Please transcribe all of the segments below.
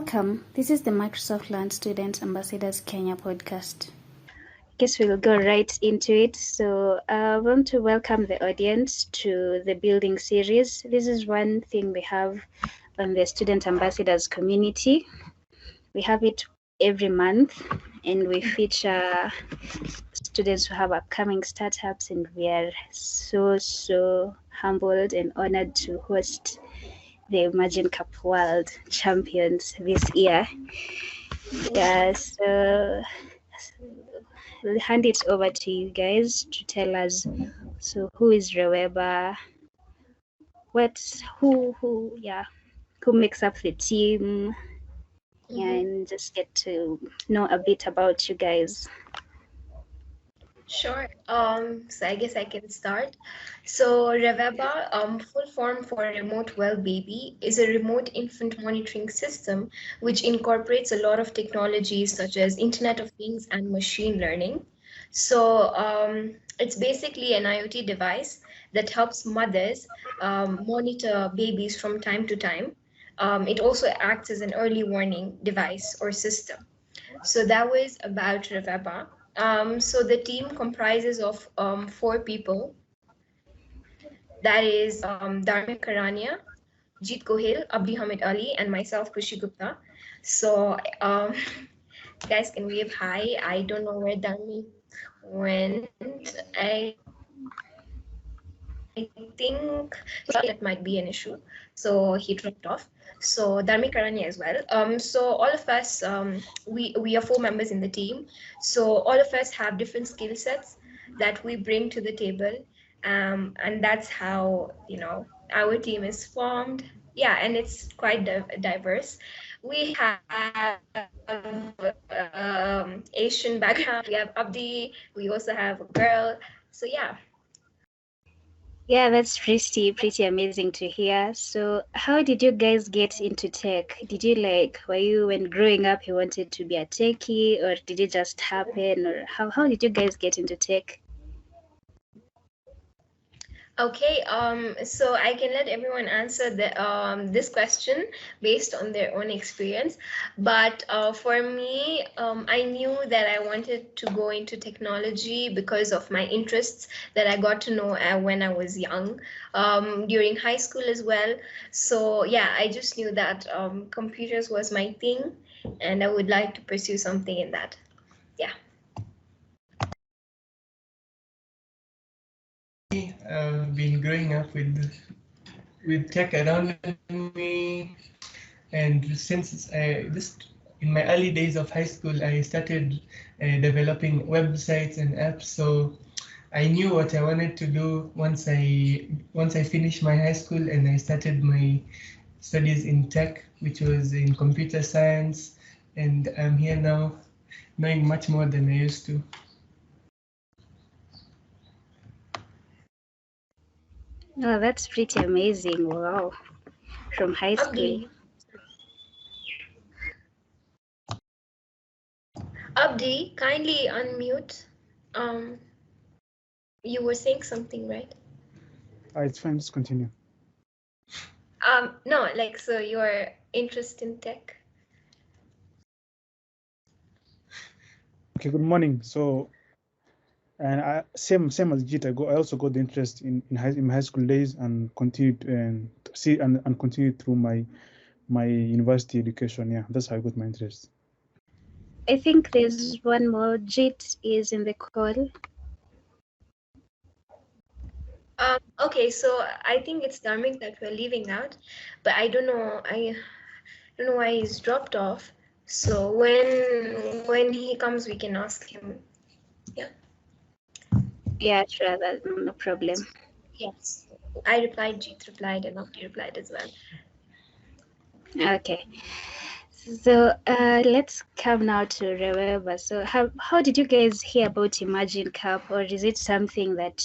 Welcome. This is the Microsoft Learn Student Ambassadors Kenya podcast. I guess we'll go right into it. So I want to welcome the audience to the building series. This is one thing we have on the Student Ambassadors community. We have it every month and we feature students who have upcoming startups, and we are so humbled and honored to host the Imagine Cup World Champions this year. Yeah, so we'll hand it over to you guys to tell us. So, who is REWEBA? Who makes up the team? Yeah, and just get to know a bit about you guys. Sure. So I guess I can start. So REWEBA, full form for Remote Well Baby, is a remote infant monitoring system which incorporates a lot of technologies such as Internet of Things and machine learning. So it's basically an IoT device that helps mothers monitor babies from time to time. It also acts as an early warning device or system. So that was about REWEBA. So the team comprises of 4 people. That is Dharmik Karania, Jeet Gohil, Abdi Hamid Ali, and myself, Kushi Gupta. So guys can wave hi. I don't know where Dharmik went. I think that might be an issue. So he dropped off. So Dharmik Karani as well. So all of us, we are 4 members in the team. So all of us have different skill sets that we bring to the table. And that's how, our team is formed. Yeah, and it's quite diverse. We have Asian background. We have Abdi. We also have a girl. So yeah. Yeah, that's pretty amazing to hear. So, how did you guys get into tech? Were you, when growing up, you wanted to be a techie, or did it just happen, or how did you guys get into tech? Okay, so I can let everyone answer this question based on their own experience. But for me, I knew that I wanted to go into technology because of my interests that I got to know when I was young, during high school as well. So yeah, I just knew that computers was my thing, and I would like to pursue something in that. Yeah. I've been growing up with tech around me, and since just in my early days of high school, I started developing websites and apps. So I knew what I wanted to do once I finished my high school and I started my studies in tech, which was in computer science, and I'm here now, knowing much more than I used to. Oh, that's pretty amazing. Wow. From high school. Abdi, kindly unmute. You were saying something, right? It's fine, just continue. No, so your interest in tech. Okay, good morning. So, and I same as Jit, I also got the interest in my high school days and continued and continued through my university education. Yeah, that's how I got my interest. I think there's one more. Jit is in the call. Okay, so I think it's Dharmik that we're leaving out, but I don't know. I don't know why he's dropped off. So when he comes, we can ask him. Yeah. Yeah, sure. That's no problem. Yes, I replied. Jeet replied, and Abdi replied as well. Okay. So let's come now to REWEBA. So how did you guys hear about Imagine Cup, or is it something that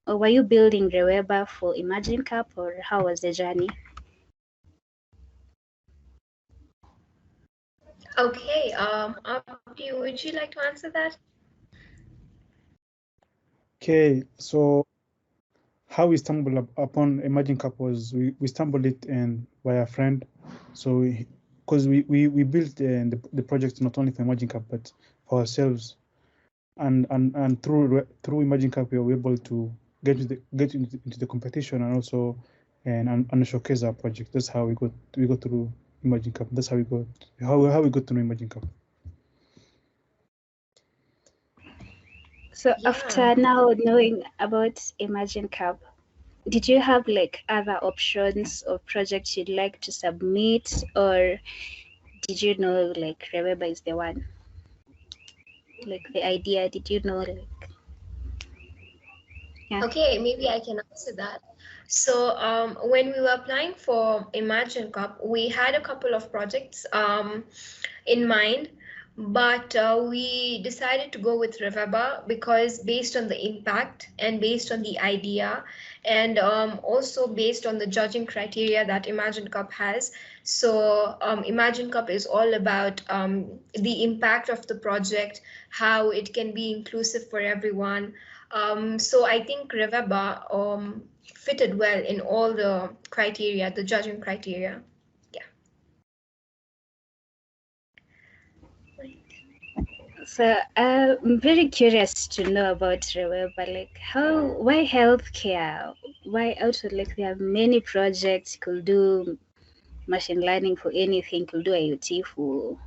were you building REWEBA for Imagine Cup, or how was the journey? Okay, Abdi, would you like to answer that? Okay, so how we stumbled upon Imagine Cup was we stumbled it and by a friend. So because we built the project not only for Imagine Cup but for ourselves, and through Imagine Cup we were able to get into the competition and also and showcase our project. That's how we got through Imagine Cup. That's how we got to know Imagine Cup. So after now knowing about Imagine Cup, did you have like other options of projects you'd like to submit, or did you know like REWEBA is the one? Like the idea, did you know like? Yeah. Okay, maybe I can answer that. So when we were applying for Imagine Cup, we had a couple of projects in mind, but we decided to go with REWEBA because based on the impact and based on the idea and also based on the judging criteria that Imagine Cup has. So Imagine Cup is all about the impact of the project, how it can be inclusive for everyone. So I think REWEBA fitted well in all the criteria, the judging criteria. So I'm very curious to know about REWEBA, like why healthcare? Why also like there are many projects, could do machine learning for anything, could do IoT for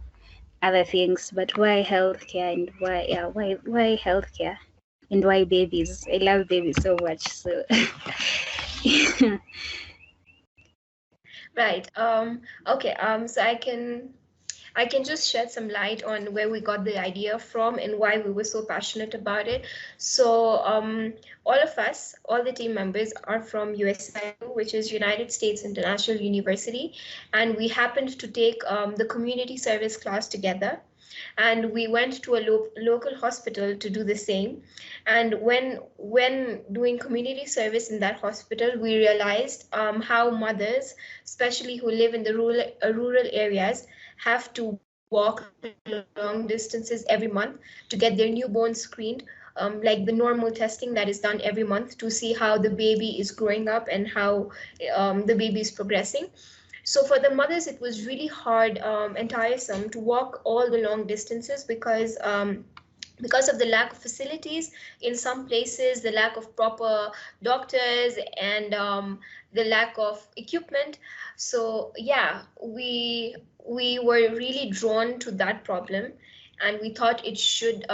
other things, but why healthcare and why healthcare and why babies? I love babies so much. So Right. Okay. So I can just shed some light on where we got the idea from and why we were so passionate about it. So all of us, all the team members are from USIU, which is United States International University, and we happened to take the community service class together. And we went to a local hospital to do the same. And when doing community service in that hospital, we realized how mothers, especially who live in the rural areas, have to walk long distances every month to get their newborn screened, like the normal testing that is done every month to see how the baby is growing up and how the baby is progressing. So for the mothers, it was really hard and tiresome to walk all the long distances because of the lack of facilities in some places, the lack of proper doctors, and the lack of equipment. So yeah, we were really drawn to that problem, and we thought it should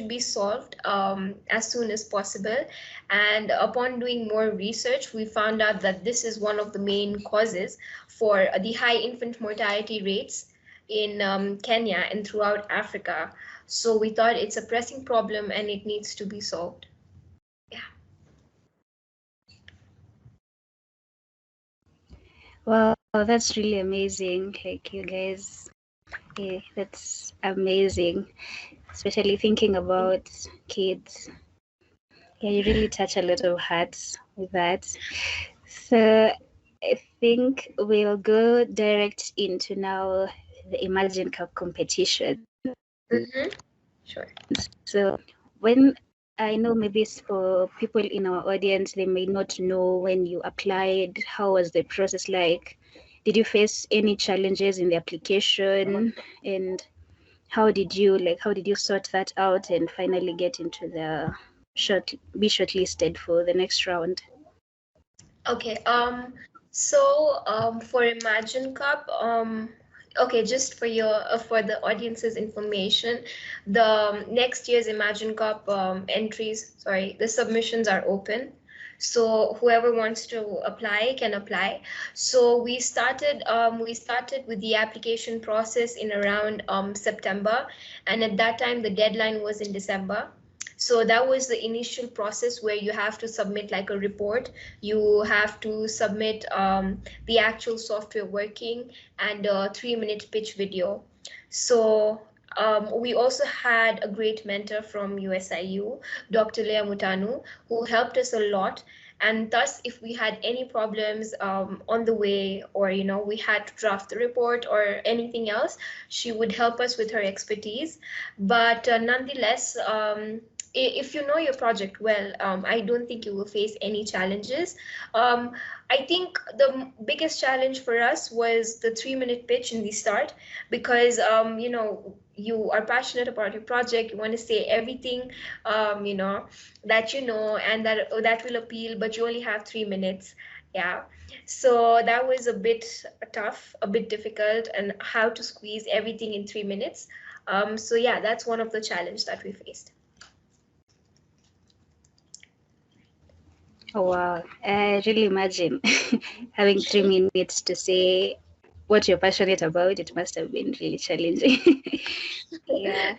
be solved as soon as possible. And upon doing more research, we found out that this is one of the main causes for the high infant mortality rates in Kenya and throughout Africa. So we thought it's a pressing problem and it needs to be solved. Yeah. wow, that's really amazing. Like you guys, yeah, that's amazing. Especially thinking about kids. Yeah, you really touch a lot of hearts with that. So I think we'll go direct into now the Imagine Cup competition. Mm-hmm. Sure. So when I know maybe for people in our audience, they may not know when you applied, how was the process like? Did you face any challenges in the application? And how did you sort that out and finally get into the be shortlisted for the next round? Okay. So for Imagine Cup, okay, just for for the audience's information, the next year's Imagine Cup the submissions are open. So whoever wants to apply can apply. So we started with the application process in around September, and at that time the deadline was in December. So that was the initial process where you have to submit like a report. You have to submit the actual software working and a 3-minute pitch video. So we also had a great mentor from USIU, Dr. Leah Mutanu, who helped us a lot. And thus, if we had any problems on the way, or we had to draft the report or anything else, she would help us with her expertise. But nonetheless, if you know your project well, I don't think you will face any challenges. I think the biggest challenge for us was the 3-minute pitch in the start, because you are passionate about your project, you want to say everything that and that will appeal, but you only have 3 minutes. Yeah, so that was a bit tough, a bit difficult, and how to squeeze everything in 3 minutes. So yeah, that's one of the challenges that we faced. Oh, wow. I really imagine having 3 minutes to say what you're passionate about. It must have been really challenging. Yeah.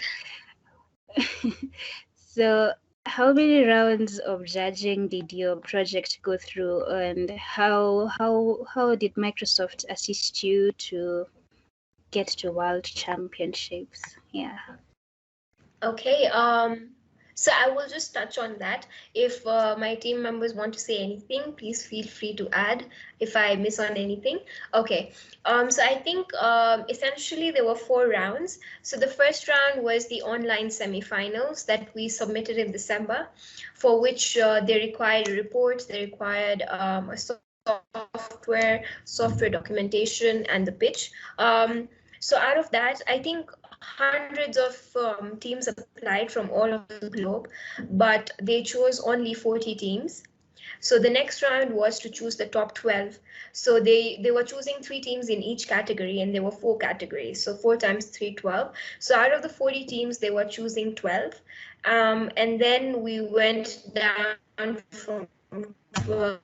So, how many rounds of judging did your project go through, and how did Microsoft assist you to get to World Championships? Yeah. Okay, so I will just touch on that. If my team members want to say anything, please feel free to add if I miss on anything. Okay, so I think essentially there were 4 rounds. So the first round was the online semifinals that we submitted in December, for which they required a report, they required a software documentation, and the pitch. So out of that, I think hundreds of teams applied from all over the globe, but they chose only 40 teams. So the next round was to choose the top 12. So they were choosing 3 teams in each category, and there were 4 categories. So 4 times 3, 12. So out of the 40 teams, they were choosing 12. And then we went down from 12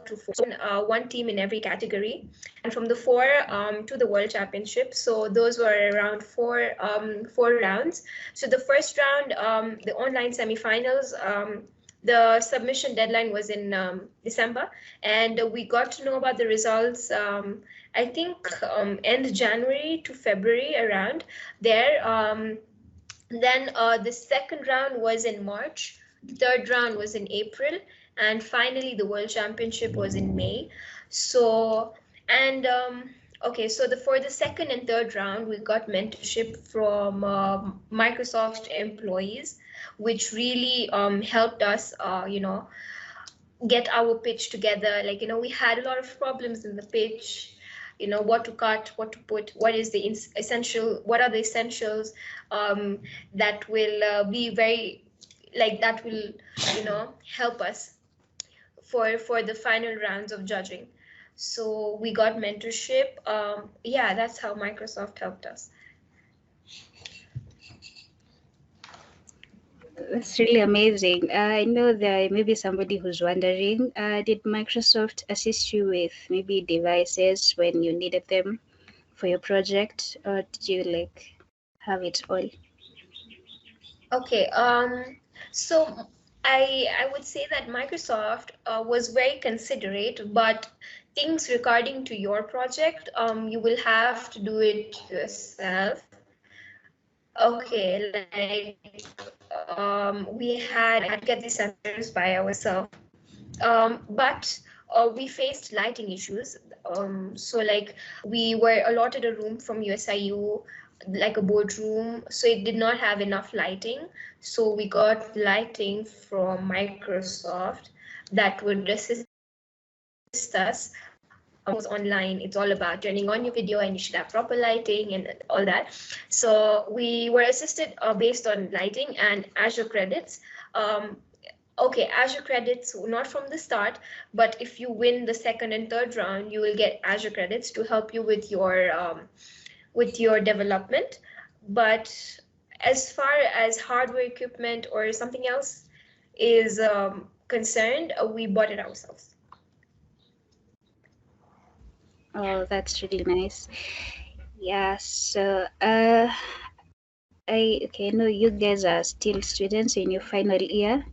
to 4, one team in every category, and from the 4 to the World Championship. So those were around 4 rounds. So the first round, the online semifinals, the submission deadline was in December, and we got to know about the results, I think end January to February around there. Then the second round was in March, the third round was in April, and finally the World Championship was in May. So, and okay, so for the second and third round, we got mentorship from Microsoft employees, which really helped us, get our pitch together. Like, we had a lot of problems in the pitch, what to cut, what to put, what is the essential, what are the essentials that will be very, like, that will, help us for the final rounds of judging. So we got mentorship. Yeah, that's how Microsoft helped us. That's really amazing. I know there may be somebody who's wondering, did Microsoft assist you with maybe devices when you needed them for your project, or did you have it all? Okay, so I would say that Microsoft was very considerate, but things regarding to your project, you will have to do it yourself. Okay, we had to get the sensors by ourselves, but we faced lighting issues. So we were allotted a room from USIU, like a boardroom, so it did not have enough lighting. So we got lighting from Microsoft that would assist us. Was online, it's all about turning on your video and you should have proper lighting and all that. So we were assisted based on lighting and Azure credits. Okay, Azure credits, not from the start, but if you win the second and third round, you will get Azure credits to help you with your development. But as far as hardware equipment or something else is concerned, we bought it ourselves. Oh, that's really nice. Yeah, so I know you guys are still students in your final year.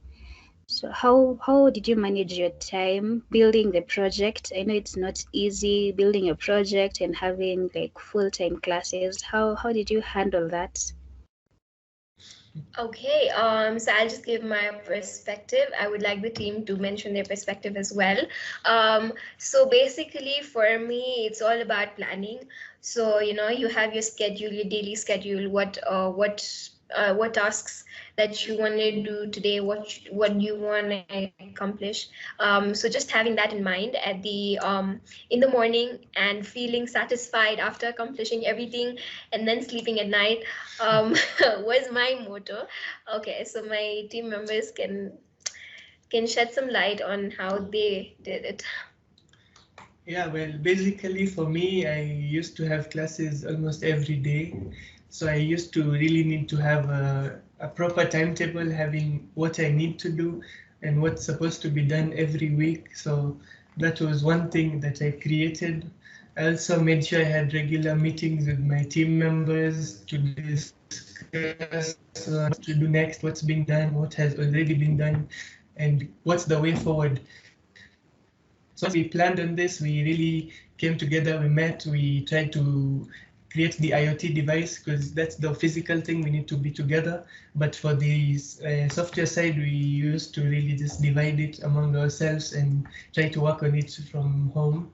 So how did you manage your time building the project? I know it's not easy building a project and having full-time classes. How did you handle that? Okay, so I'll just give my perspective. I would like the team to mention their perspective as well. So basically for me, it's all about planning. So, you have your schedule, your daily schedule, what what tasks that you want to do today, what you want to accomplish. So just having that in mind at the in the morning and feeling satisfied after accomplishing everything, and then sleeping at night was my motto. Okay, so my team members can shed some light on how they did it. Yeah, well, basically for me, I used to have classes almost every day. So I used to really need to have a proper timetable, having what I need to do and what's supposed to be done every week. So that was one thing that I created. I also made sure I had regular meetings with my team members to discuss what to do next, what's being done, what has already been done, and what's the way forward. So once we planned on this, we really came together, we met, we tried to create the IoT device because that's the physical thing, we need to be together. But for the software side, we used to really just divide it among ourselves and try to work on it from home.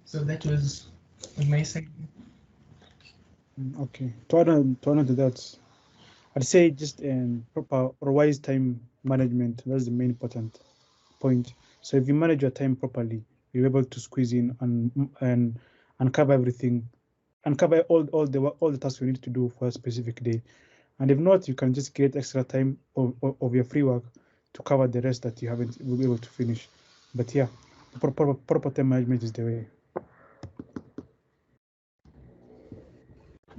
So that was on my side. Okay, to add to that, I'd say just proper or wise time management. That's the main important point. So if you manage your time properly, you're able to squeeze in and cover everything, and cover all the tasks you need to do for a specific day. And if not, you can just create extra time of your free work to cover the rest that you haven't been able to finish. But yeah, proper time management is the way.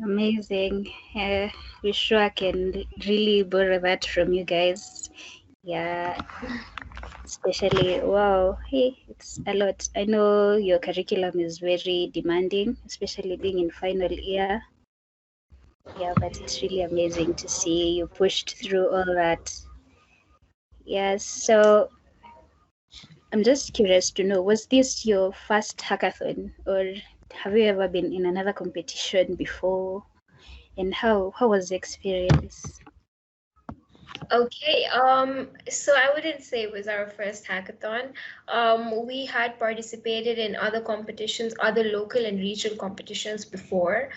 Amazing. We sure can really borrow that from you guys. Yeah, especially, wow, hey, it's a lot. I know your curriculum is very demanding, especially being in final year. Yeah, but it's really amazing to see you pushed through all that. Yes, so I'm just curious to know, was this your first hackathon, or have you ever been in another competition before? And how was the experience? Okay, so I wouldn't say it was our first hackathon. We had participated in other competitions, other local and regional competitions before.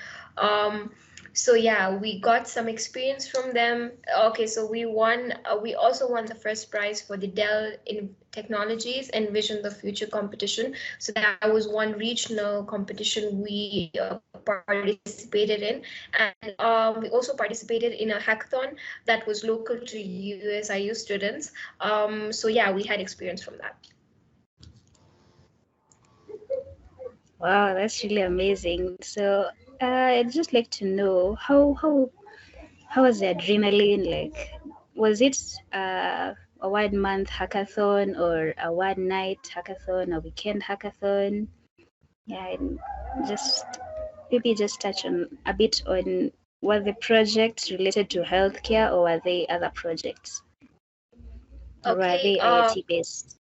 So yeah, we got some experience from them. Okay, so we won. We also won the first prize for the Dell in Technologies and Vision the Future competition. So that was one regional competition we participated in, and we also participated in a hackathon that was local to USIU students. So yeah, we had experience from that. Wow, that's really amazing. So I'd just like to know how was the adrenaline like? Was it a 1 month hackathon or a 1 night hackathon, a weekend hackathon? Yeah, and just maybe just touch on a bit on, were the projects related to healthcare or were they other projects? Or were Okay. they IoT based?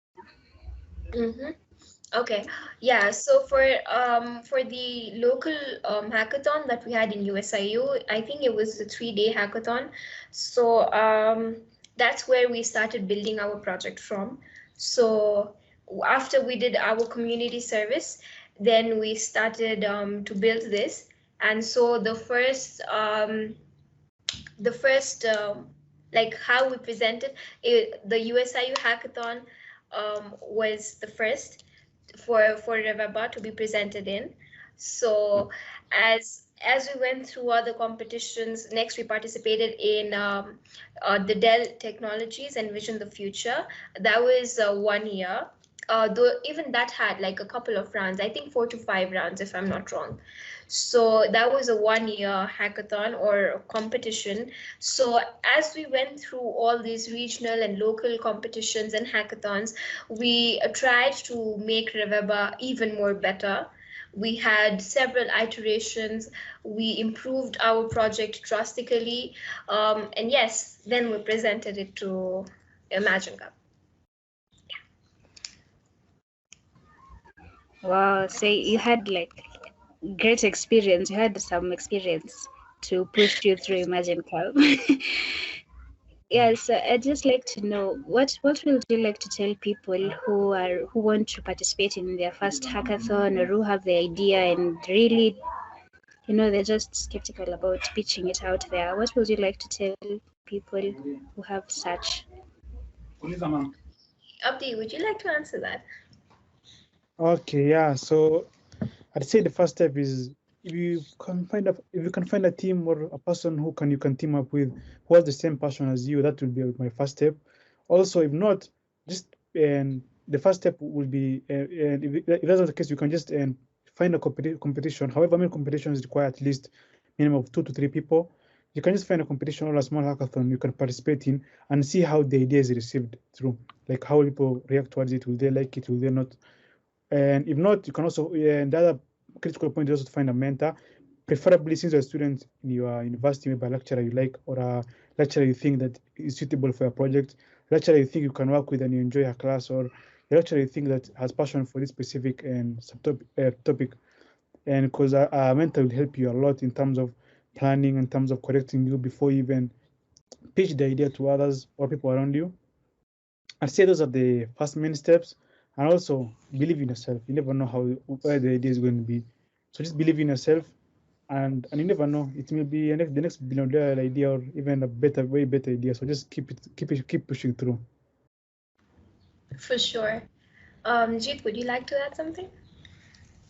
Okay, yeah. So for the local hackathon that we had in USIU, I think it was a 3-day hackathon. So that's where we started building our project from. So after we did our community service, then we started to build this. And so the first like how we presented it, the USIU hackathon was the first for REWEBA to be presented in. So as we went through other competitions, next we participated in the Dell Technologies and Vision the Future. That was 1 year. Though even that had like a couple of rounds, I think 4 to 5 rounds, if I'm not wrong. So that was a 1 year hackathon or competition. So as we went through all these regional and local competitions and hackathons, we tried to make REWEBA even more better. We had several iterations. We improved our project drastically. And yes, then we presented it to Imagine Cup. Wow, so you had like great experience. You had some experience to push you through Imagine Cup. Yes, I'd just like to know what would you like to tell people who want to participate in their first hackathon or who have the idea and really they're just skeptical about pitching it out there. What would you like to tell people who have such? Abdi, would you like to answer that? Okay, yeah. So I'd say the first step is if you can find a team or a person you can team up with who has the same passion as you, that will be my first step. Also, if not, just and the first step will be and if that's the case, you can just find a competition. However many competitions require at least minimum of 2 to 3 people. You can just find a competition or a small hackathon you can participate in and see how the idea is received through, like how people react towards it. Will they like it? Will they not? And if not, you can also, and the other critical point is also to find a mentor, preferably since you're a student in your university, maybe a lecturer you like, or a lecturer you think that is suitable for your project, lecturer you think you can work with and you enjoy her class, or a lecturer you think that has passion for this specific and topic. And because a mentor will help you a lot in terms of planning, in terms of correcting you before you even pitch the idea to others or people around you. I'd say those are the first main steps. And also believe in yourself. You never know where the idea is going to be. So just believe in yourself, and you never know. It may be the next billion-dollar idea or even a way better idea. So just keep pushing through. For sure. Jeet, would you like to add something?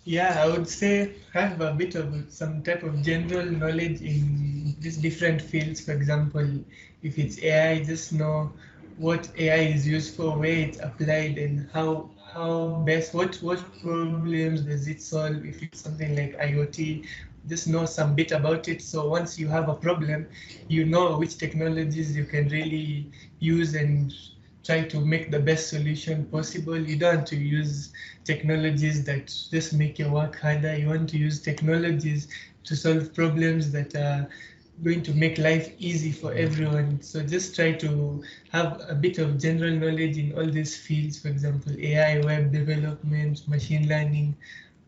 Yeah, I would say have a bit of some type of general knowledge in these different fields. For example, if it's AI, just know what AI is used for, where it's applied, and how best what problems does it solve. If it's something like IoT, just know some bit about it. So once you have a problem, you know which technologies you can really use and try to make the best solution possible. You don't want to use technologies that just make your work harder. You want to use technologies to solve problems that are going to make life easy for everyone. So just try to have a bit of general knowledge in all these fields, for example, AI, web development, machine learning.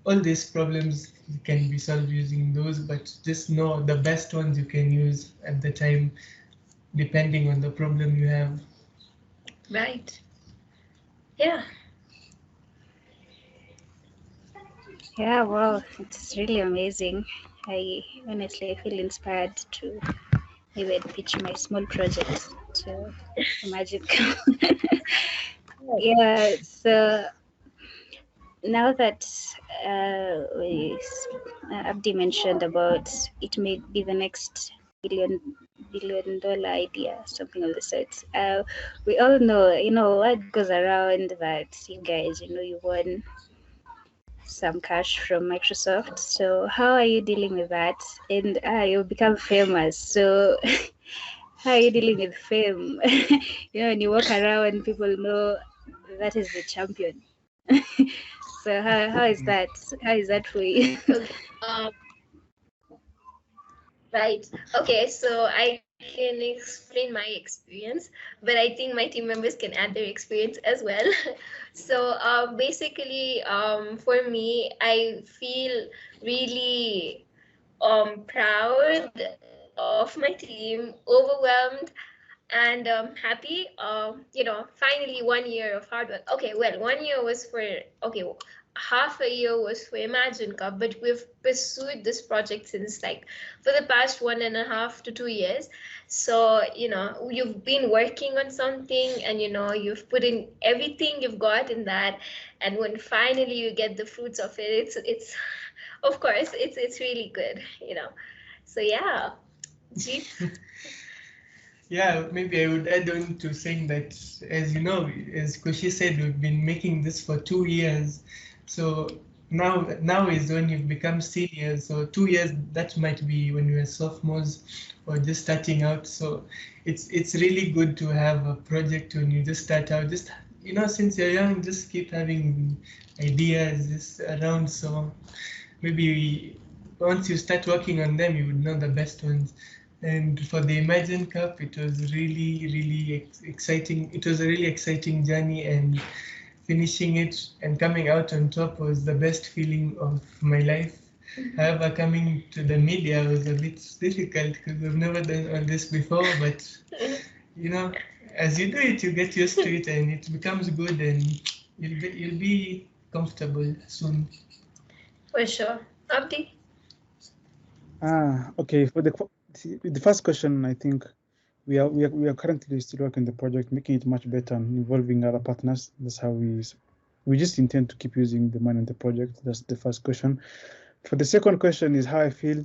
All these problems can be solved using those, but just know the best ones you can use at the time, depending on the problem you have. Right. Yeah. Yeah, well, it's really amazing. I honestly feel inspired to even pitch my small project to Imagine. Yeah, so now that Abdi mentioned about it may be the next billion dollar idea, something of the sort. We all know, what goes around that you guys, you won some cash from Microsoft. So how are you dealing with that? And you'll become famous. So how are you dealing with fame? When you walk around, people know that is the champion. So how is that? How is that for you? Okay. Right. Okay, so I can explain my experience, but I think my team members can add their experience as well. So basically, for me, I feel really proud of my team, overwhelmed and happy. Finally 1 year of hard work. Okay, well, 1 year was for half a year was for Imagine Cup, but we've pursued this project since like for the past 1.5 to 2 years. So you've been working on something, and you've put in everything you've got in that, and when finally you get the fruits of it, it's of course it's really good. So yeah, Jeet. Yeah, maybe I would add on to saying that, as you know, as Koshi said, we've been making this for 2 years. So now is when you've become seniors. So 2 years, that might be when you are sophomores or just starting out. So it's really good to have a project when you just start out. Just since you're young, just keep having ideas just around. So maybe once you start working on them, you would know the best ones. And for the Imagine Cup, it was really, really exciting. It was a really exciting journey, and finishing it and coming out on top was the best feeling of my life. However, coming to the media was a bit difficult because I've never done all this before. But as you do it, you get used to it, and it becomes good, and you'll be comfortable soon. For sure. Abdi? Okay. For the first question, I think we are currently still working the project, making it much better and involving other partners. That's how we just intend to keep using the money in the project. That's the first question. For the second question is how I feel.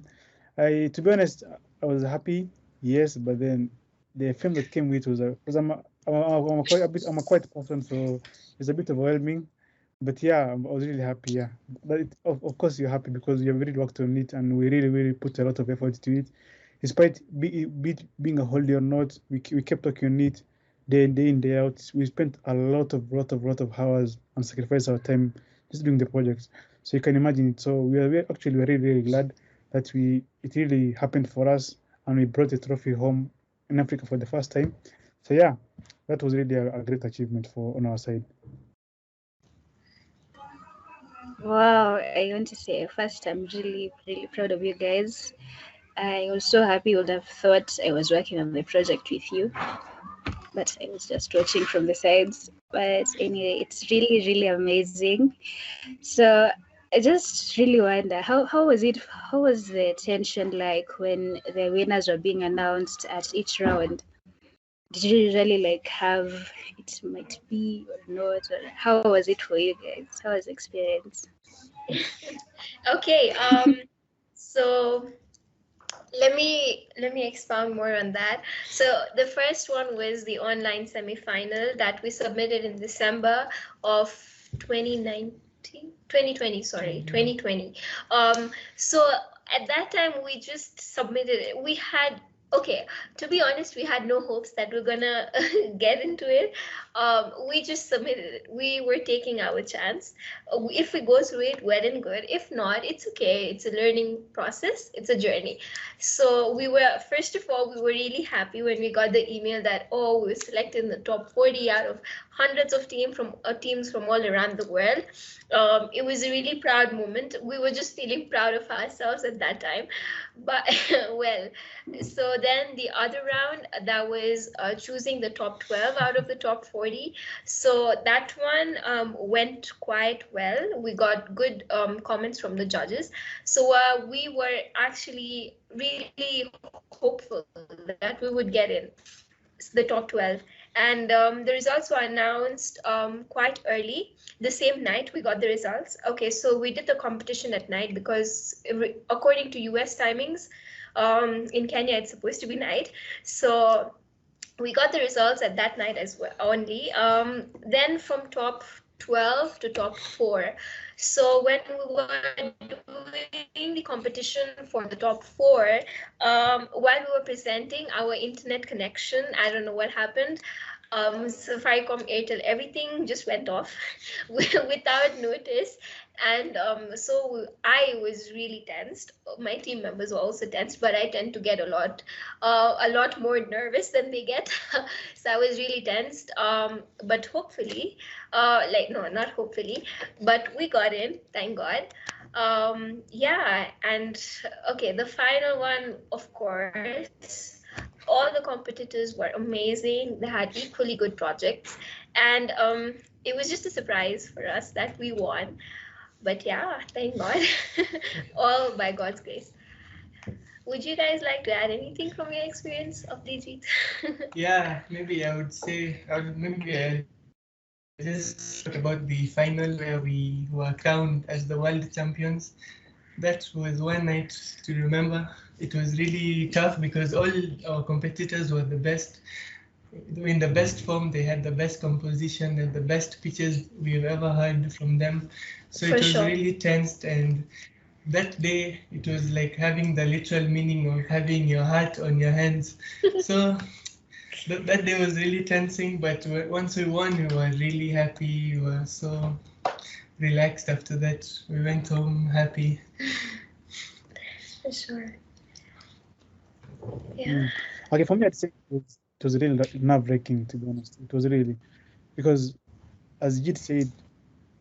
To be honest, I was happy, yes, but then the film that came with was because I'm a quiet person, so it's a bit overwhelming. But yeah, I was really happy. Yeah, but of course you're happy because you have really worked on it, and we really put a lot of effort to it. Despite being a holiday or not, we kept working on it day in day out. We spent a lot of hours and sacrificed our time just doing the project. So you can imagine it. So we're actually really glad that it really happened for us, and we brought the trophy home in Africa for the first time. So yeah, that was really a great achievement on our side. Wow, I want to say first, I'm really proud of you guys. I was so happy. Would have thought I was working on the project with you, but I was just watching from the sides. But anyway, it's really amazing. So I just really wonder how was it? How was the tension like when the winners were being announced at each round? Did you really like have it might be or not? Or how was it for you guys? How was the experience? Okay, so let me expound more on that. So the first one was the online semi-final that we submitted in December of 2019 2020, sorry, 2020. So at that time we just submitted it. We had, okay, to be honest, we had no hopes that we're gonna get into it. We just submitted it. We were taking our chance. If we go through it, well and good. If not, it's okay. It's a learning process. It's a journey. So we were, first of all, we were really happy when we got the email that, oh, we were selected in the top 40 out of hundreds of teams from all around the world. It was a really proud moment. We were just feeling proud of ourselves at that time. But well, so then the other round, that was choosing the top 12 out of the top 40. So that one went quite well. We got good comments from the judges. So we were actually really hopeful that we would get in the top 12. And the results were announced quite early. The same night we got the results. Okay, so we did the competition at night because according to US timings, in Kenya it's supposed to be night. So we got the results at that night as well only. Then from top 12 to top 4. So when we were doing the competition for the top 4, while we were presenting, our internet connection, I don't know what happened. Safaricom, Airtel, everything just went off without notice. And so I was really tensed. My team members were also tensed, but I tend to get a lot more nervous than they get. So I was really tensed. But hopefully, no, not hopefully, but we got in, thank God. Yeah, and okay, the final one, of course, all the competitors were amazing. They had equally good projects, and it was just a surprise for us that we won. But yeah, thank God, all by God's grace. Would you guys like to add anything from your experience of these weeks? Yeah, maybe I would say, maybe I just talk about the final where we were crowned as the world champions. That was one night to remember. It was really tough because all our competitors were the best. In the best form, they had the best composition and the best pitches we've ever heard from them. So it was really tensed, and that day it was like having the literal meaning of having your heart on your hands. So that day was really tensing, but once we won, we were really happy. We were so relaxed after that. We went home happy. For sure. Yeah. Okay, for me, I'd say it was really nerve-wracking, to be honest. It was really, because as Jit said,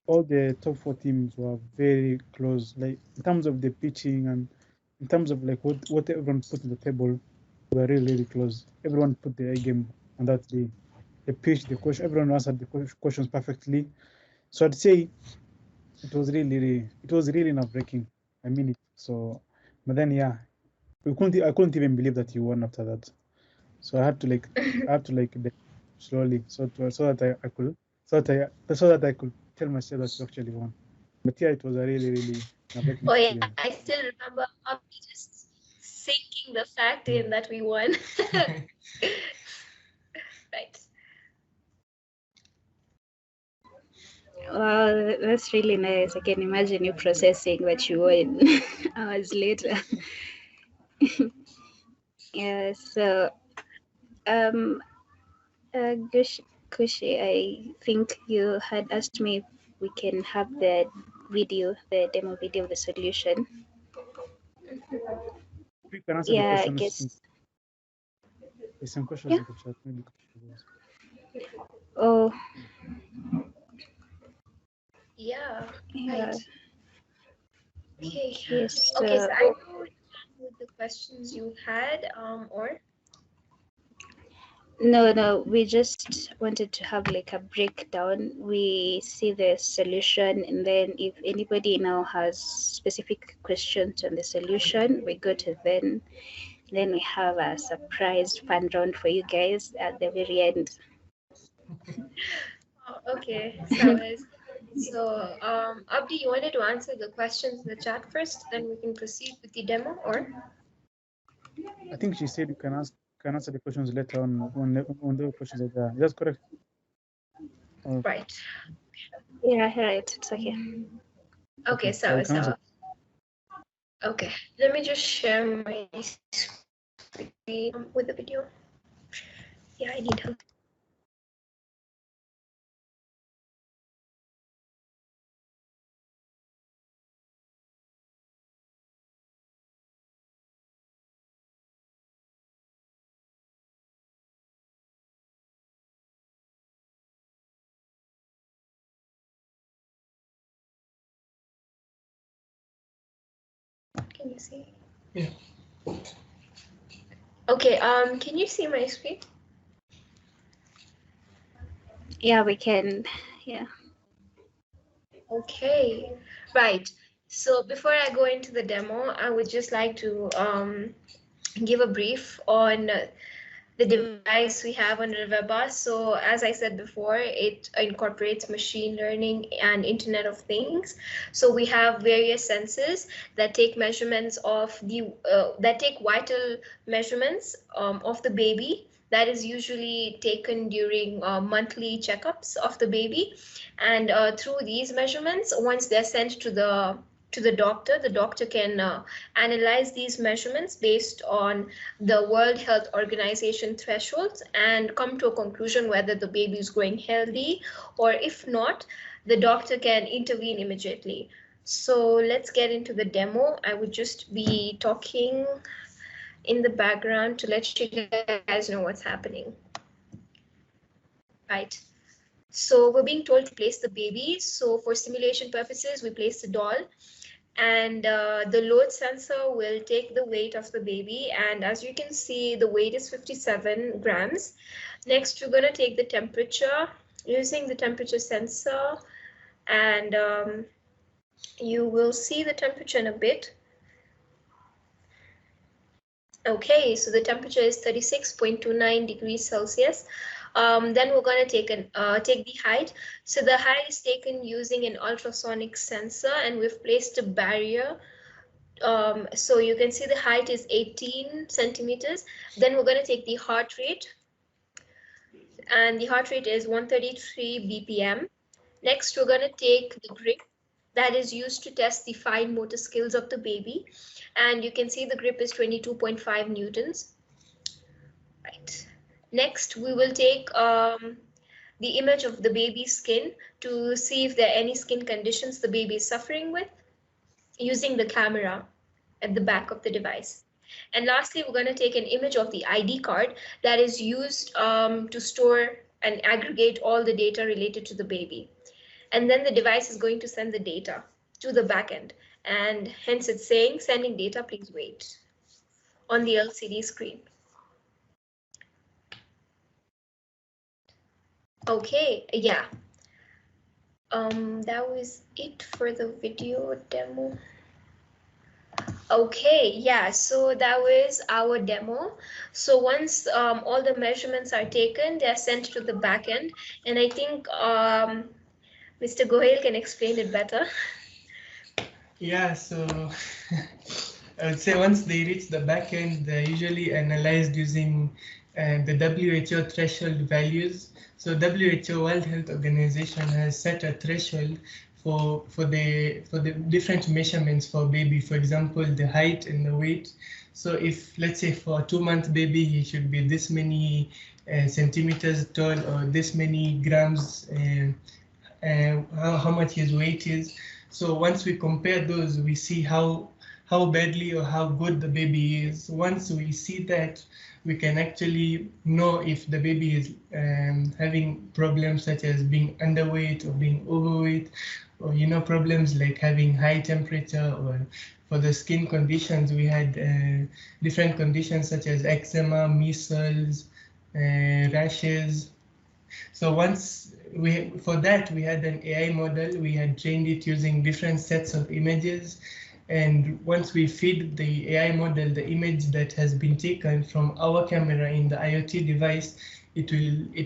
all the top 4 teams were very close, like in terms of the pitching and in terms of like what everyone put on the table. We were really close. Everyone put their A game on that day. They pitched the question, everyone answered the questions perfectly. So I'd say it was really nerve-wracking. I mean it. So, but then yeah, I couldn't even believe that you won after that. So I had to like slowly so that I could tell myself that you actually won. But yeah, it was a really nerve-wracking Oh yeah, experience. I still remember Abdi just sinking the fact in that we won. Right. Wow, that's really nice. I can imagine you processing what you won hours later. Yeah, so Kushi, I think you had asked me if we can have the video, the demo video of the solution. You can answer the Yeah, I questions. guess. There's some questions Yeah. in the chat. Maybe. Oh, Yeah. yeah. Right. Okay. Yes. Okay. So I know with the questions you had, or No, we just wanted to have like a breakdown. We see the solution, and then if anybody now has specific questions on the solution, we go to them. Then we have a surprise fun round for you guys at the very end. oh, okay. So, Abdi, you wanted to answer the questions in the chat first, then we can proceed with the demo, or? I think she said you can answer the questions later on the questions that are. That's correct. Right. Yeah, right. It's okay. Okay, so you can answer. Okay, let me just share my screen with the video. Yeah, I need help. Can you see? Yeah. Okay, can you see my screen? Yeah, we can. Yeah. Okay, right. So before I go into the demo, I would just like to give a brief on the device we have on REWEBA. So as I said before, it incorporates machine learning and Internet of Things. So we have various sensors that take measurements of that take vital measurements of the baby. That is usually taken during monthly checkups of the baby, and through these measurements, once they're sent to the doctor can analyze these measurements based on the World Health Organization thresholds and come to a conclusion whether the baby is growing healthy, or if not, the doctor can intervene immediately. So let's get into the demo. I would just be talking in the background to let you guys know what's happening. Right. So we're being told to place the baby. So for simulation purposes, we place the doll, and the load sensor will take the weight of the baby, and as you can see, the weight is 57 grams. Next, we're going to take the temperature using the temperature sensor, and you will see the temperature in a bit. Okay, so the temperature is 36.29 degrees Celsius. Then we're going to take the height. So the height is taken using an ultrasonic sensor, and we've placed a barrier. So you can see the height is 18 centimeters. Then we're going to take the heart rate, and the heart rate is 133 BPM. Next, we're going to take the grip that is used to test the fine motor skills of the baby, and you can see the grip is 22.5 newtons. Right. Next, we will take the image of the baby's skin to see if there are any skin conditions the baby is suffering with, using the camera at the back of the device. And lastly, we're going to take an image of the ID card that is used to store and aggregate all the data related to the baby. And then the device is going to send the data to the backend. And hence it's saying sending data, please wait on the LCD screen. Okay, yeah. That was it for the video demo. Okay, yeah, so that was our demo. So once all the measurements are taken, they are sent to the backend, and I think Mr. Gohil can explain it better. Yeah, so I would say once they reach the backend, they're usually analyzed using the WHO threshold values. So WHO, World Health Organization, has set a threshold for the different measurements for baby. For example, the height and the weight. So if, let's say, for a 2-month baby, he should be this many centimeters tall, or this many grams, how much his weight is. So once we compare those, we see how badly or how good the baby is. Once we see that, we can actually know if the baby is having problems such as being underweight or being overweight, or problems like having high temperature. Or for the skin conditions, we had different conditions such as eczema, measles, rashes. So once for that, we had an AI model. We had trained it using different sets of images. And once we feed the AI model the image that has been taken from our camera in the IoT device, it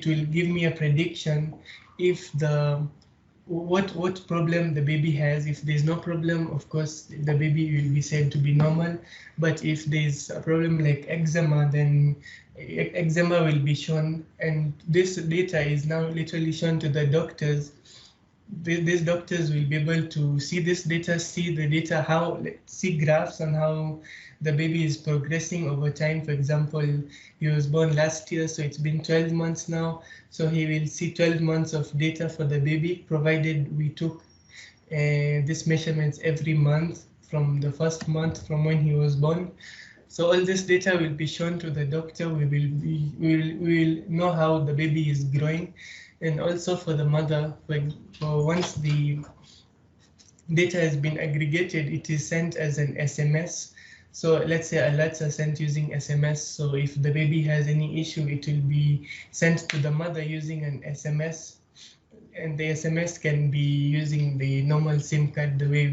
will give me a prediction if what problem the baby has. If there's no problem, of course, the baby will be said to be normal. But if there's a problem like eczema, then eczema will be shown. And this data is now literally shown to the doctors. These doctors will be able to see this data, see the data, see graphs on how the baby is progressing over time. For example, he was born last year, so it's been 12 months now. So he will see 12 months of data for the baby, provided we took these measurements every month from the first month from when he was born. So all this data will be shown to the doctor. We will know how the baby is growing. And also for the mother, for once the data has been aggregated, it is sent as an SMS. So let's say alerts are sent using SMS. So if the baby has any issue, it will be sent to the mother using an SMS. And the SMS can be using the normal SIM card, the way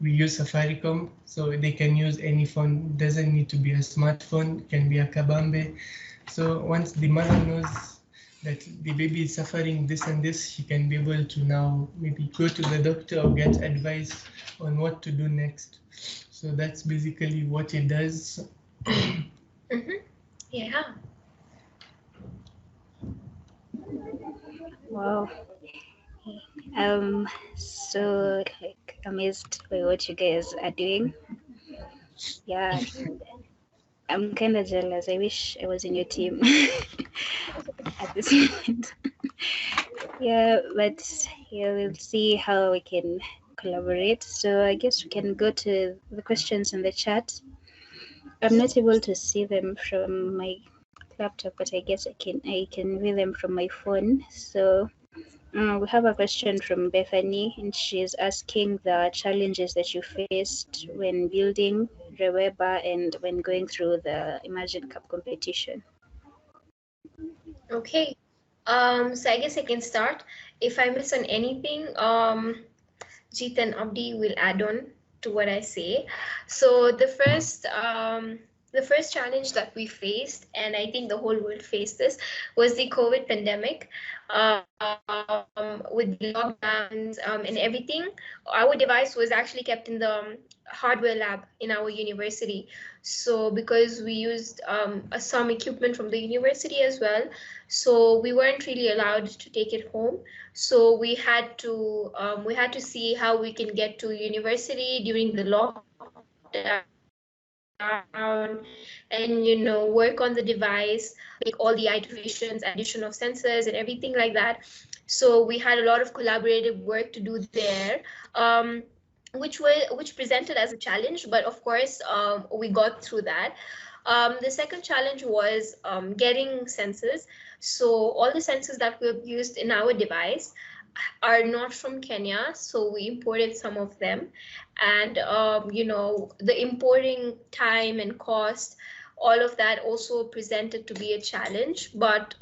we use Safaricom. So they can use any phone. It doesn't need to be a smartphone. It can be a kabambe. So once the mother knows that the baby is suffering this and this, she can be able to now maybe go to the doctor or get advice on what to do next. So that's basically what it does. Yeah. Wow. So like amazed by what you guys are doing. Yeah, I'm kind of jealous. I wish I was in your team at this point. Yeah, but yeah, we'll see how we can collaborate. So I guess we can go to the questions in the chat. I'm not able to see them from my laptop, but I guess I can view them from my phone. So we have a question from Bethany, and she's asking the challenges that you faced when building REWEBA and when going through the Imagine Cup competition. Okay. So I guess I can start. If I miss on anything, Jeet and Abdi will add on to what I say. So the first challenge that we faced, and I think the whole world faced this, was the COVID pandemic. With the lockdowns and everything, our device was actually kept in the hardware lab in our university. So because we used some equipment from the university as well, so we weren't really allowed to take it home. So we had to see how we can get to university during the lockdown, and work on the device, make all the iterations, addition of sensors and everything like that. So we had a lot of collaborative work to do there, which presented as a challenge, but of course we got through that. The second challenge was getting sensors. So all the sensors that we've used in our device are not from Kenya, so we imported some of them. And the importing time and cost, all of that also presented to be a challenge. But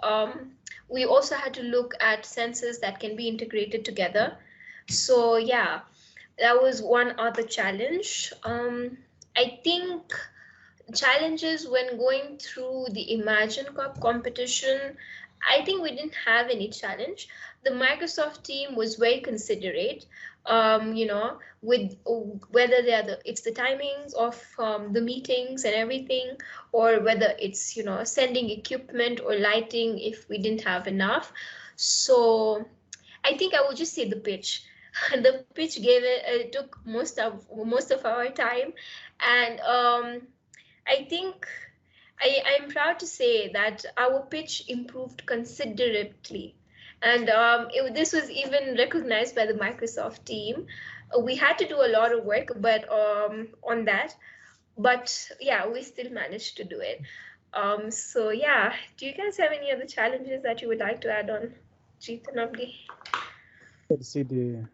we also had to look at sensors that can be integrated together. So yeah, that was one other challenge. I think challenges when going through the Imagine Cup competition, I think we didn't have any challenge. The Microsoft team was very considerate, with whether it's the timings of the meetings and everything, or whether it's sending equipment or lighting if we didn't have enough. So I think I would just say the pitch. The pitch took most of our time, and I think I'm proud to say that our pitch improved considerably. And this was even recognized by the Microsoft team. We had to do a lot of work, but on that, but yeah, we still managed to do it. So yeah, do you guys have any other challenges that you would like to add on, Jeet and Abdi? I'd say they're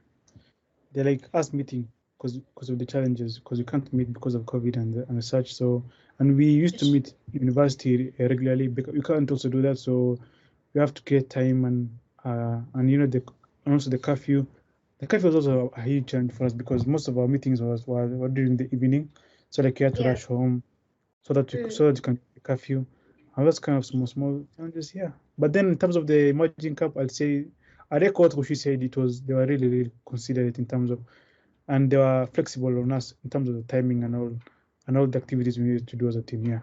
like us meeting because of the challenges, because we can't meet because of COVID and such. So, and we used to meet university regularly, because we can't also do that. So we have to create time, and and also the curfew. The curfew was also a huge challenge for us, because most of our meetings were during the evening, so like you had to rush home so that you can the curfew. And that's kind of small challenges, yeah. But then in terms of the Imagine Cup, I'd say I record what she said. They were really considerate in terms of, and they were flexible on us in terms of the timing and all the activities we needed to do as a team. Yeah.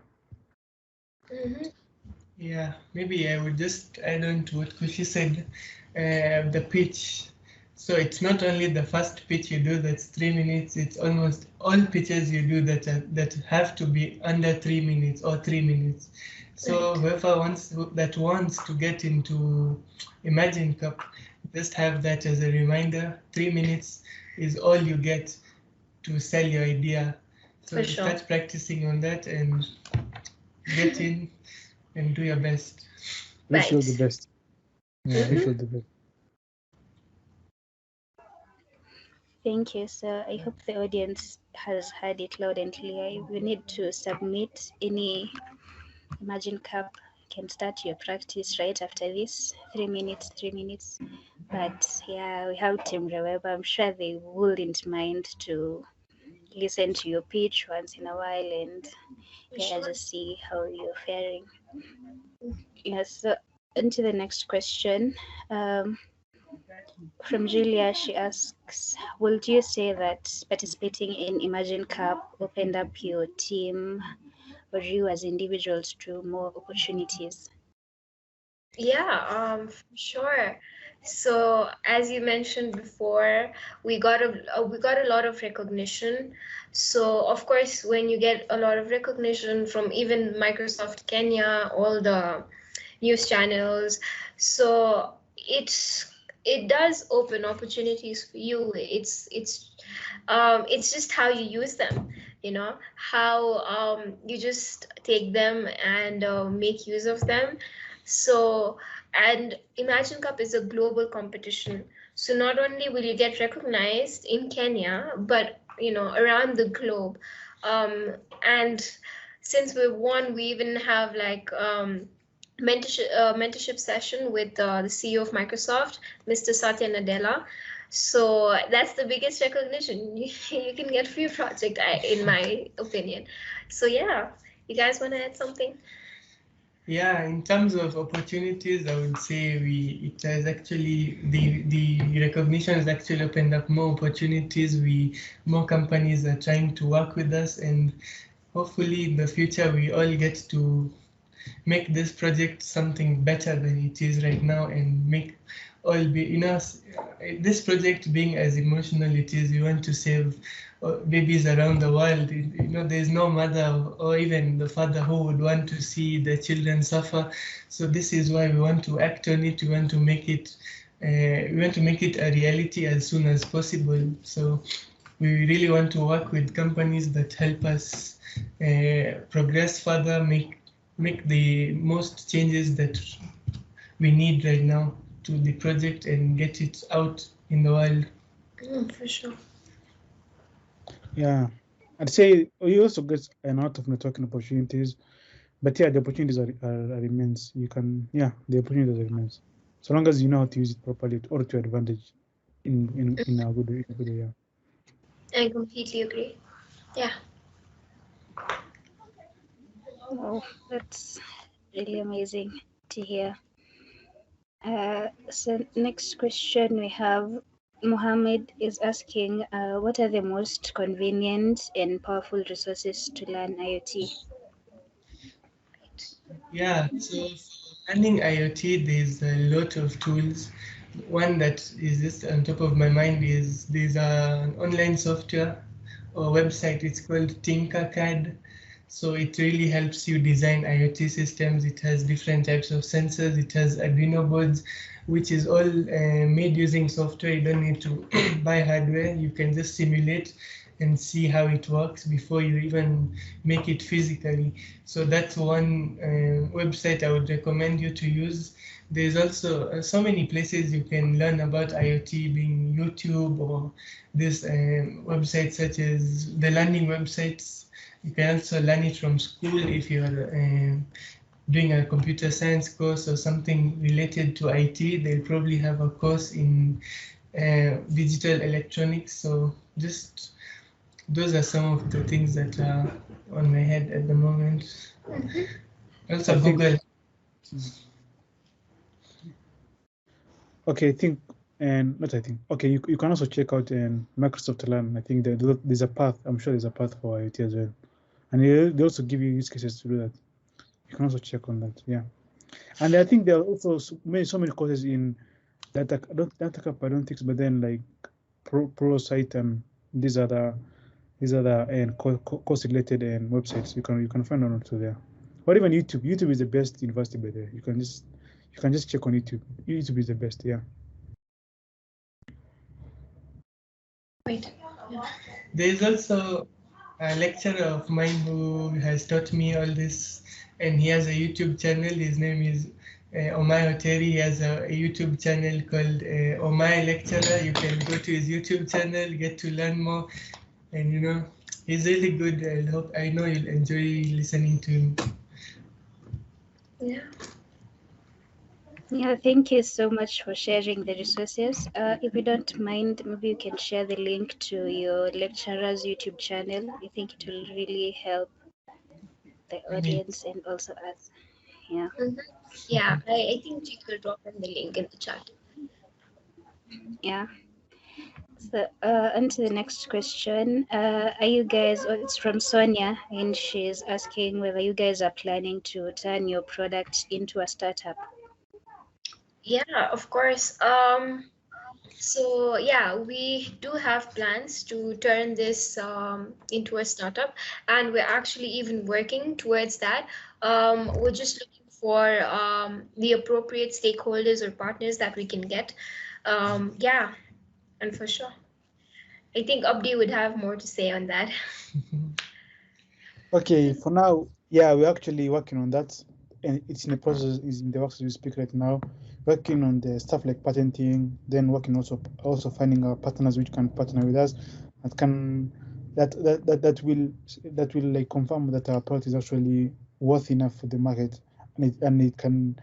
Yeah, maybe I would just add on to what Kushi said. The pitch. So it's not only the first pitch you do that's 3 minutes. It's almost all pitches you do that have to be under 3 minutes or 3 minutes. So whoever wants to get into Imagine Cup, just have that as a reminder. 3 minutes is all you get to sell your idea. So start practicing on that and get in and do your best. Wish you the best. Yeah, wish you the best. Thank you. So I hope the audience has heard it loud and clear. If you need to submit any Imagine Cup, you can start your practice right after this. 3 minutes. But yeah, we have Team REWEBA. I'm sure they wouldn't mind to listen to your pitch once in a while and just see how you're faring. Yes, so into the next question. From Julia, she asks, would you say that participating in Imagine Cup opened up your team or you as individuals to more opportunities? Yeah, for sure. So as you mentioned before, we got a lot of recognition. So of course, when you get a lot of recognition from even Microsoft Kenya, all the news channels, so it does open opportunities for you. It's just how you use them, how you just take them and make use of them. So, and Imagine Cup is a global competition. So not only will you get recognized in Kenya, but around the globe. And since we won, we even have like mentorship session with the CEO of Microsoft, Mr. Satya Nadella. So that's the biggest recognition you can get for your project, in my opinion. So yeah, you guys want to add something? Yeah, in terms of opportunities, I would say it has actually the recognition has actually opened up more opportunities. More companies are trying to work with us, and hopefully in the future we all get to make this project something better than it is right now, and make all be this project being as emotional it is. We want to save babies around the world. There's no mother or even the father who would want to see the children suffer. So this is why we want to act on it. We want to make it a reality as soon as possible. So we really want to work with companies that help us progress further, make the most changes that we need right now to the project and get it out in the world. For sure. Yeah, I'd say you also get a lot of networking opportunities, but yeah, the opportunities are immense. The opportunities are immense, so long as you know how to use it properly or to your advantage in a good way. Yeah. I completely agree. Yeah. Oh, that's really amazing to hear. So next question we have, Mohammed is asking, what are the most convenient and powerful resources to learn IoT? Yeah, so for learning IoT, there's a lot of tools. One that is just on top of my mind is there's an online software or website. It's called Tinkercad. So it really helps you design IoT systems. It has different types of sensors. It has Arduino boards, which is all made using software. You don't need to buy hardware. You can just simulate and see how it works before you even make it physically. So that's one website I would recommend you to use. There's also so many places you can learn about IoT, being YouTube or this websites such as the learning websites. You can also learn it from school if you're doing a computer science course or something related to IT. They'll probably have a course in digital electronics. So just those are some of the things that are on my head at the moment. Also, I think, Google. okay, I think, and not I think, okay, you can also check out Microsoft Learn. I think there's a path, I'm sure there's a path for IoT as well. And they also give you use cases to do that. You can also check on that, yeah. And I think there are also so many courses in data parodontics, but then like pro site and these are the and course related and websites you can find on to there. Or even YouTube. YouTube is the best university by there. You can just check on YouTube. YouTube is the best, yeah. Wait. There's also a lecturer of mine who has taught me all this, and he has a YouTube channel. His name is Omai Oteri. He has a YouTube channel called Omai Lecturer. You can go to his YouTube channel, get to learn more, and he's really good. I know you'll enjoy listening to him. Yeah. Yeah, thank you so much for sharing the resources. If you don't mind, maybe you can share the link to your lecturer's YouTube channel. I think it will really help the audience and also us. Yeah. Yeah, I think Jake will drop in the link in the chat. Yeah. So, on to the next question. Are you guys, oh, it's from Sonia, and she's asking whether you guys are planning to turn your product into a startup. Yeah, of course. So yeah, we do have plans to turn this into a startup, and we're actually even working towards that. We're just looking for the appropriate stakeholders or partners that we can get. Yeah, and for sure, I think Abdi would have more to say on that. Okay, for now, yeah, we're actually working on that, and it's in the process. Is in the works as we speak right now. Working on the stuff like patenting, then working also finding our partners which can partner with us, that can that will like confirm that our product is actually worth enough for the market, and it can,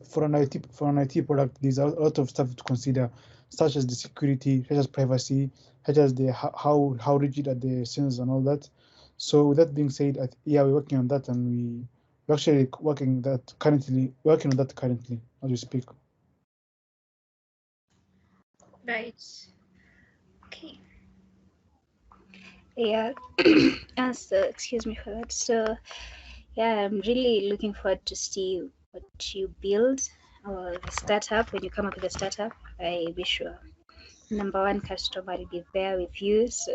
for an IT product, there's a lot of stuff to consider, such as the security, such as privacy, such as the how rigid are the sensors and all that. So with that being said, yeah, we're working on that, and we're actually working on that currently as we speak. Right. Okay. Yeah. And so, excuse me for that. So, yeah, I'm really looking forward to see what you build or the startup. When you come up with a startup, I be sure number one customer will be there with you. So,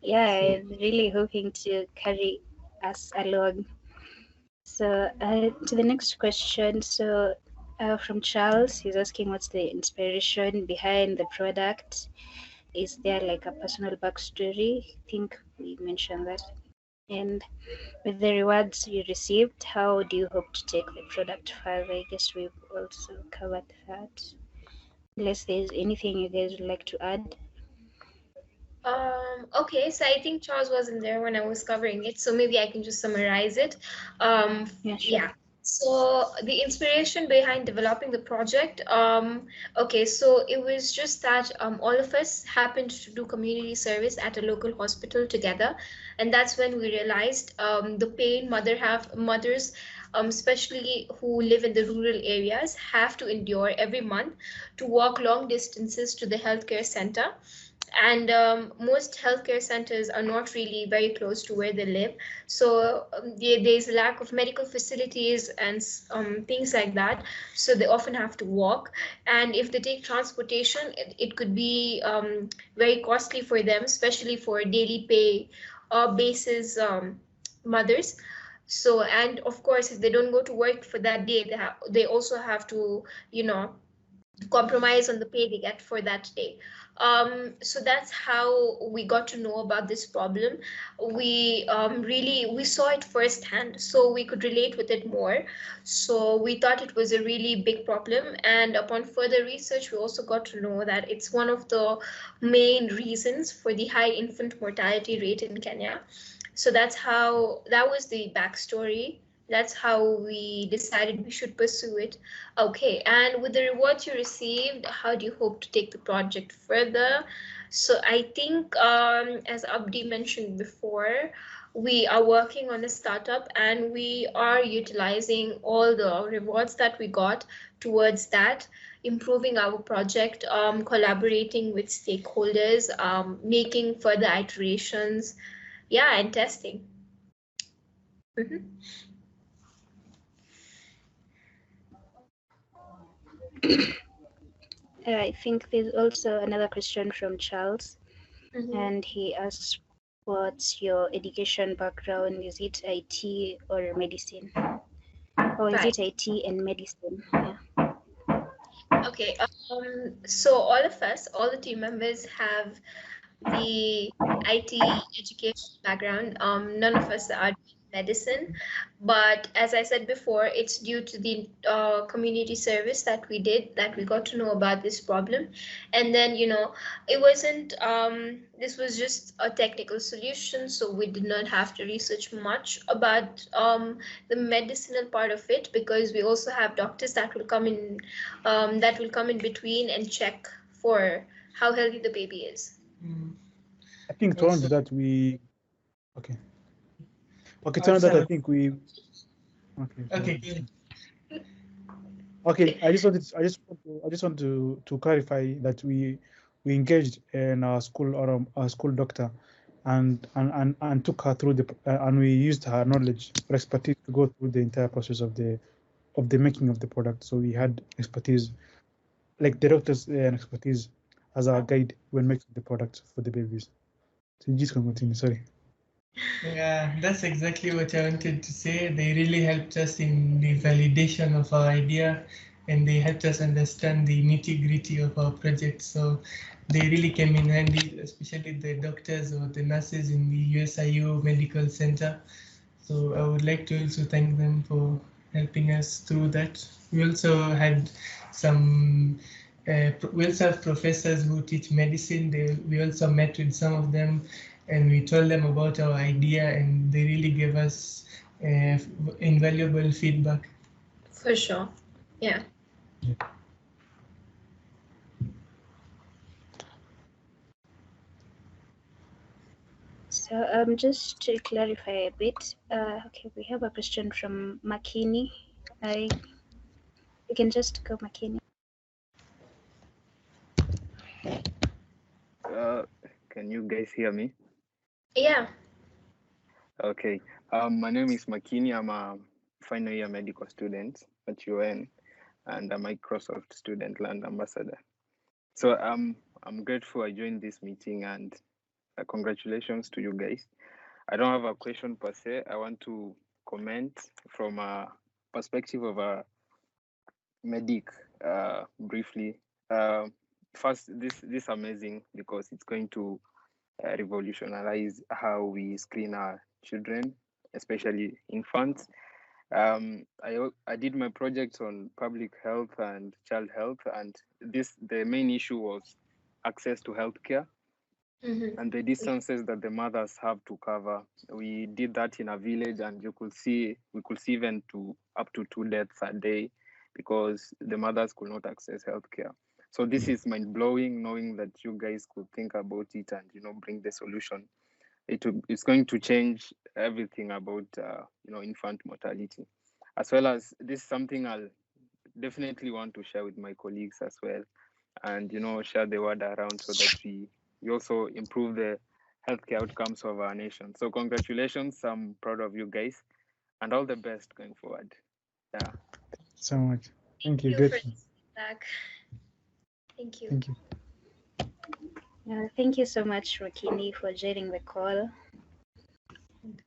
yeah, I'm really hoping to carry us along. So, to the next question. So, from Charles, he's asking what's the inspiration behind the product? Is there like a personal backstory? I think we mentioned that. And with the rewards you received, how do you hope to take the product further? I guess we've also covered that. Unless there's anything you guys would like to add. Okay, so I think Charles wasn't there when I was covering it, so maybe I can just summarize it. Yeah, sure. Yeah. So the inspiration behind developing the project, okay, so it was just that all of us happened to do community service at a local hospital together, and that's when we realized the pain mothers, especially who live in the rural areas, have to endure every month to walk long distances to the healthcare center, and most healthcare centers are not really very close to where they live, so there's a lack of medical facilities and things like that, so they often have to walk, and if they take transportation, it could be very costly for them, especially for daily pay basis mothers. So, and of course, if they don't go to work for that day, they also have to, you know, compromise on the pay they get for that day. So that's how we got to know about this problem. We saw it firsthand, so we could relate with it more. So we thought it was a really big problem, and upon further research, we also got to know that it's one of the main reasons for the high infant mortality rate in Kenya. So that was the backstory. That's how we decided we should pursue it. Okay, and with the rewards you received, how do you hope to take the project further? So I think, as Abdi mentioned before, we are working on a startup and we are utilizing all the rewards that we got towards that, improving our project, collaborating with stakeholders, making further iterations, yeah, and testing. I think there's also another question from Charles, and he asks, what's your education background? Is it IT or medicine? Or is it IT and medicine? Yeah. Okay, so all of us, all the team members have the IT education background. None of us are doing medicine, but as I said before, it's due to the community service that we did that we got to know about this problem. And then, you know, it wasn't, this was just a technical solution, so we did not have to research much about the medicinal part of it, because we also have doctors that will come in between and check for how healthy the baby is. I think to answer that we okay. Okay, to answer that I think we Okay. Okay, I just want to clarify that we engaged in our school or our school doctor, and took her through the and we used her knowledge or expertise to go through the entire process of the making of the product. So we had expertise, like the doctor's expertise, as our guide when making the product for the babies. So you just can continue. Sorry. Yeah, that's exactly what I wanted to say. They really helped us in the validation of our idea, and they helped us understand the nitty-gritty of our project. So they really came in handy, especially the doctors or the nurses in the USIU Medical Center. So I would like to also thank them for helping us through that. We also had some we also have professors who teach medicine. We also met with some of them, and we told them about our idea, and they really gave us invaluable feedback. For sure. Yeah. So just to clarify a bit, okay, we have a question from Makini. You can just go, Makini. Can you guys hear me? Yeah. Okay. My name is Makini. I'm a final year medical student at UN and a Microsoft Student Land Ambassador. So I'm grateful I joined this meeting, and congratulations to you guys. I don't have a question per se. I want to comment from a perspective of a medic briefly. First, this amazing because it's going to revolutionize how we screen our children, especially infants. I did my projects on public health and child health, and the main issue was access to healthcare. and the distances that the mothers have to cover. We did that in a village, and we could see even up to 2 deaths a day because the mothers could not access healthcare. So this is mind blowing, knowing that you guys could think about it and bring the solution. It's going to change everything about infant mortality, as well as this is something I'll definitely want to share with my colleagues as well, and share the word around so that we also improve the healthcare outcomes of our nation. So congratulations, I'm proud of you guys, and all the best going forward. Yeah. So much. Thank you. For Good. this feedback. Thank you. Thank you. Thank you so much, Rukini, for joining the call.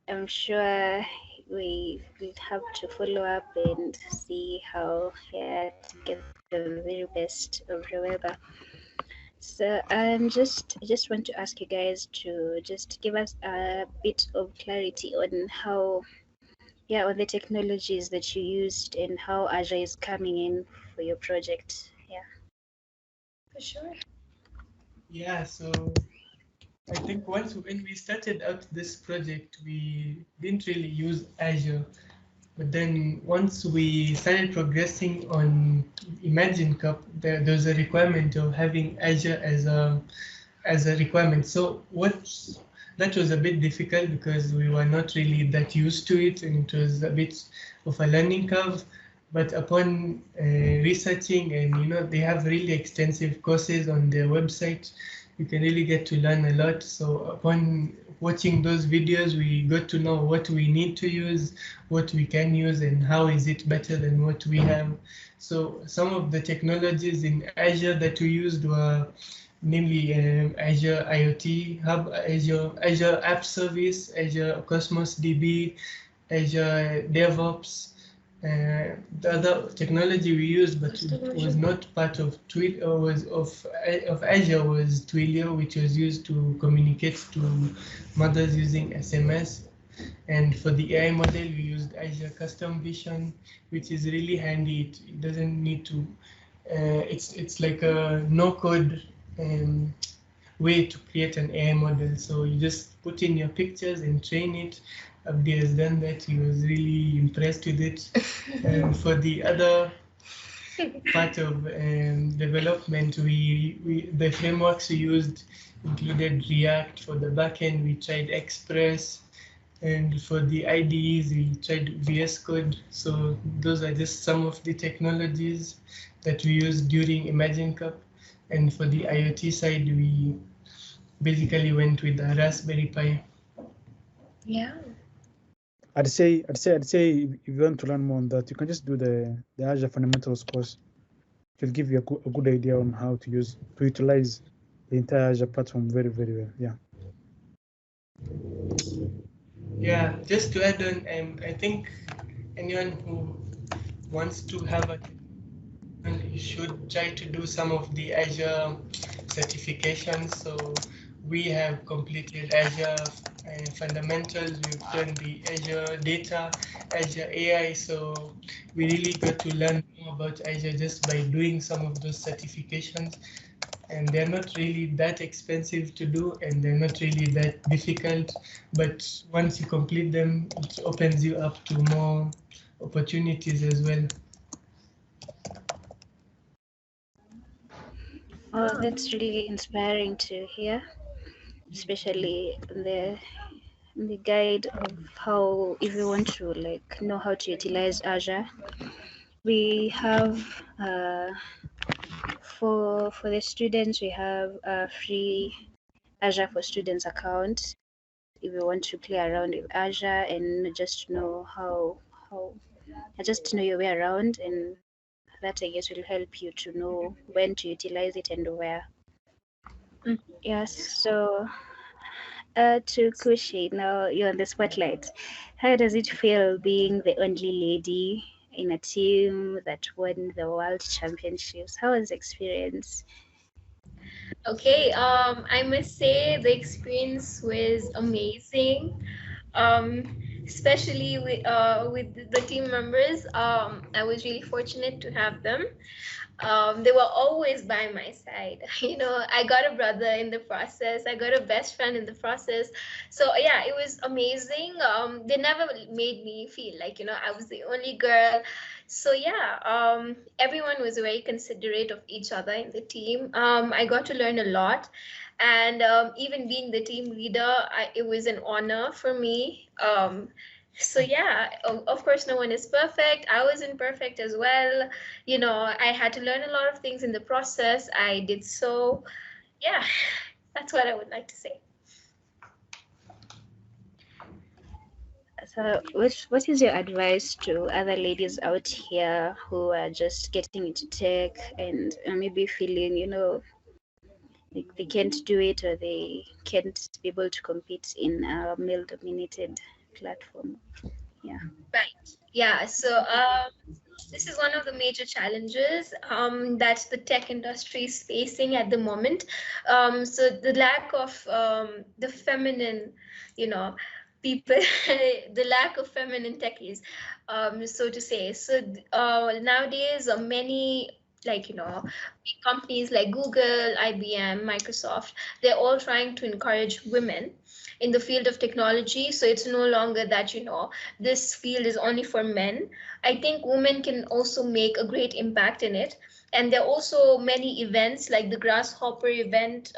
I'm sure we will have to follow up and see how to get the very best of REWEBA. So I just want to ask you guys to just give us a bit of clarity on how, on the technologies that you used and how Azure is coming in for your project. Yeah. For sure. Yeah, so I think when we started out this project, we didn't really use Azure. But then once we started progressing on Imagine Cup, there's a requirement of having Azure as a requirement. So that was a bit difficult because we were not really that used to it, and it was a bit of a learning curve. But upon researching, and they have really extensive courses on their website, you can really get to learn a lot. So upon watching those videos, we got to know what we need to use, what we can use, and how is it better than what we have. So some of the technologies in Azure that we used were namely Azure IoT Hub, Azure App Service, Azure Cosmos DB, Azure DevOps. The other technology we used, but it was not part of of Azure, was Twilio, which was used to communicate to mothers using SMS. And for the AI model, we used Azure Custom Vision, which is really handy. It doesn't need to. It's like a no-code way to create an AI model. So you just put in your pictures and train it. Abdi has done that. He was really impressed with it. And for the other part of development, the frameworks we used included React. For the backend, we tried Express. And for the IDEs, we tried VS Code. So those are just some of the technologies that we used during Imagine Cup. And for the IoT side, we basically went with a Raspberry Pi. Yeah. I'd say if you want to learn more on that, you can just do the Azure Fundamentals course. It will give you a good idea on how to utilize the entire Azure platform very, very well. Yeah. Yeah, just to add on, I think anyone who wants to have you should try to do some of the Azure certifications. So we have completed Azure fundamentals, we've done the Azure data, Azure AI. So we really got to learn more about Azure just by doing some of those certifications. And they're not really that expensive to do, and they're not really that difficult. But once you complete them, it opens you up to more opportunities as well. Oh, that's really inspiring to hear, especially the guide of how, if you want to know how to utilize Azure. We have for the students, we have a free Azure for Students account if you want to play around with Azure and just know just to know your way around, and that I guess will help you to know when to utilize it and where. Yes, so to Kushi, now you're on the spotlight. How does it feel being the only lady in a team that won the World Championships? How was the experience? Okay, I must say the experience was amazing. especially with the team members. I was really fortunate to have them. They were always by my side. I got a brother in the process. I got a best friend in the process. So yeah, it was amazing. They never made me feel like, I was the only girl. So yeah, everyone was very considerate of each other in the team. I got to learn a lot. And even being the team leader, it was an honor for me. So yeah, of course, no one is perfect. I wasn't perfect as well. I had to learn a lot of things in the process. I did so. Yeah, that's what I would like to say. So, what is your advice to other ladies out here who are just getting into tech and maybe feeling, like they can't do it or they can't be able to compete in a male-dominated platform? Yeah. Right. Yeah. So this is one of the major challenges that the tech industry is facing at the moment. So the lack of the feminine, you know, people, the lack of feminine techies, so to say. So nowadays, many big companies like Google, IBM, Microsoft, they're all trying to encourage women in the field of technology. So it's no longer that, this field is only for men. I think women can also make a great impact in it. And there are also many events like the Grasshopper event.